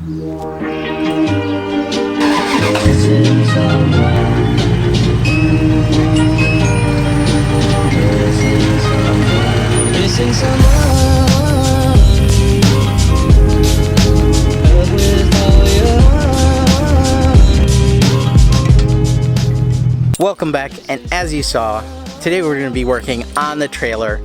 Missing someone. Welcome back, and as you saw, today we're going to be working on the trailer.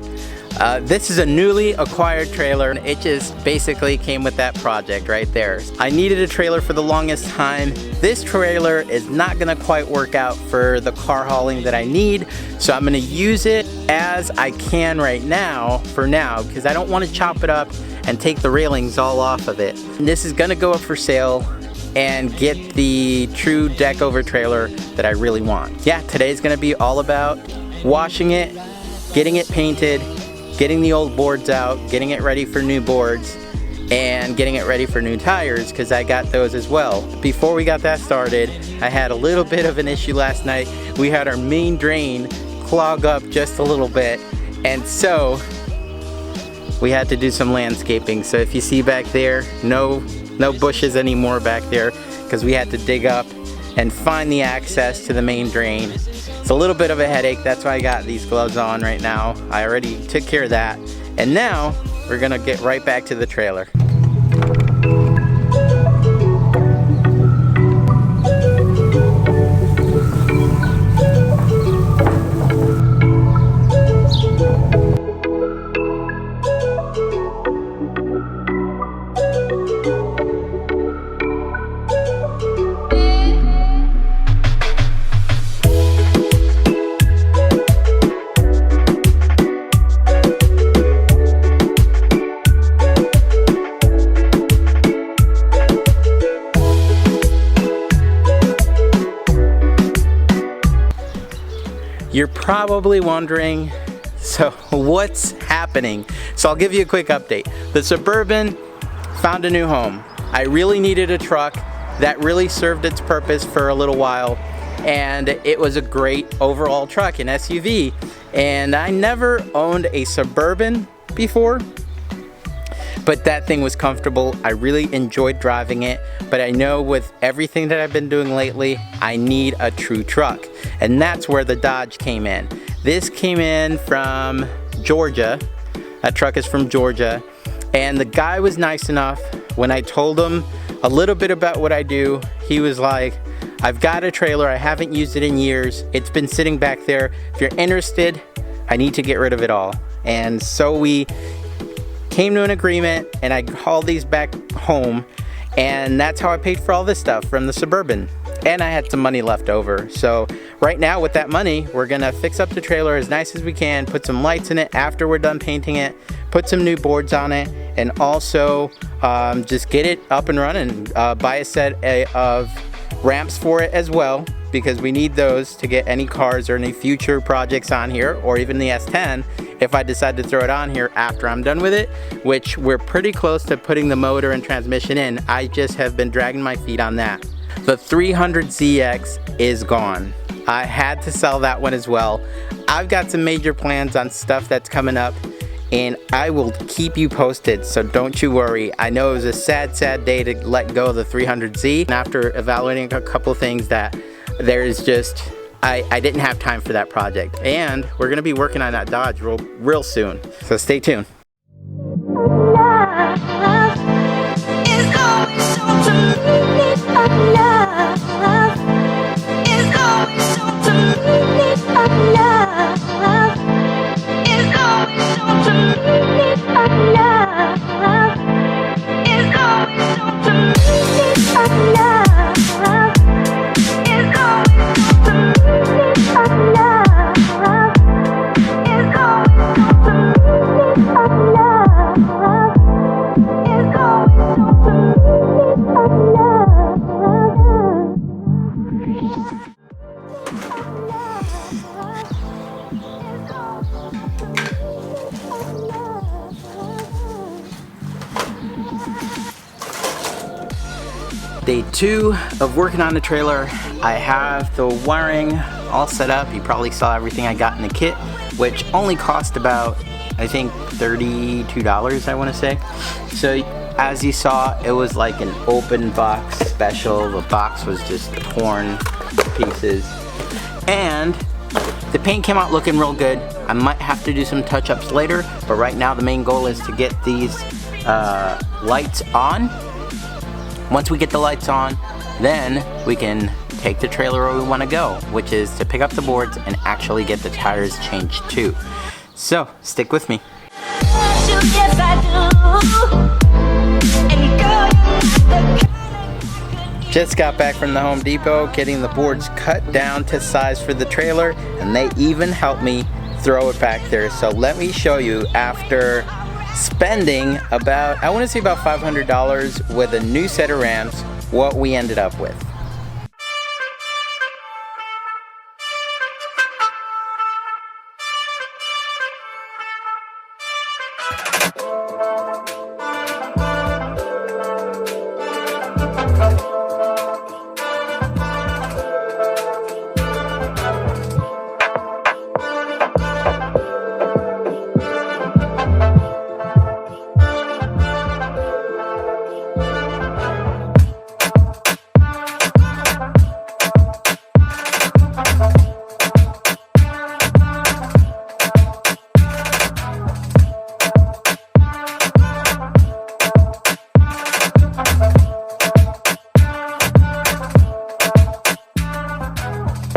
This is a newly acquired trailer, and it just basically came with that project right there. I needed a trailer for the longest time. This trailer is not going to quite work out for the car hauling that I need, so I'm going to use it as I can right now, for now, because I don't want to chop it up and take the railings all off of it. And this is going to go up for sale and get the true deck over trailer that I really want. Yeah, today's gonna be all about washing it, getting it painted, getting the old boards out, getting it ready for new boards, and getting it ready for new tires, because I got those as well. Before we got that started, I had a little bit of an issue last night. We had our main drain clog up just a little bit, and so we had to do some landscaping. So if you see back there, no bushes anymore back there, because we had to dig up and find the access to the main drain. It's a little bit of a headache. That's why I got these gloves on right now. I already took care of that. And now we're gonna get right back to the trailer. You're probably wondering, so what's happening? So I'll give you a quick update. The Suburban found a new home. I really needed a truck that really served its purpose for a little while, and it was a great overall truck, an SUV. And I never owned a Suburban before, but that thing was comfortable. I really enjoyed driving it, but I know with everything that I've been doing lately, I need a true truck. And that's where the Dodge came in. This came in from Georgia. That truck is from Georgia. And the guy was nice enough, when I told him a little bit about what I do, he was like, I've got a trailer, I haven't used it in years. It's been sitting back there. If you're interested, I need to get rid of it all. And so we came to an agreement, and I hauled these back home, and that's how I paid for all this stuff from the Suburban. And I had some money left over. So right now with that money, we're gonna fix up the trailer as nice as we can, put some lights in it after we're done painting it, put some new boards on it, and also just get it up and running. Buy a set of ramps for it as well, because we need those to get any cars or any future projects on here, or even the S10 if I decide to throw it on here after I'm done with it, which we're pretty close to putting the motor and transmission in. I just have been dragging my feet on that. The 300ZX is gone. I had to sell that one as well. I've got some major plans on stuff that's coming up, and I will keep you posted, so don't you worry. I know it was a sad day to let go of the 300Z, and after evaluating a couple things, that there's just, I didn't have time for that project. And we're gonna be working on that Dodge real soon, so stay tuned. Day 2 of working on the trailer. I have the wiring all set up. You probably saw everything I got in the kit, which only cost about, I think, $32, I want to say. So As you saw, it was like an open box special. The box was just torn to pieces. And the paint came out looking real good. I might have to do some touch-ups later, but right now the main goal is to get these lights on. Once we get the lights on, then we can take the trailer where we want to go, which is to pick up the boards and actually get the tires changed too. So, stick with me. Just got back from the Home Depot getting the boards cut down to size for the trailer, and they even helped me throw it back there. So let me show you, after spending about, I want to say about $500 with a new set of ramps, what we ended up with.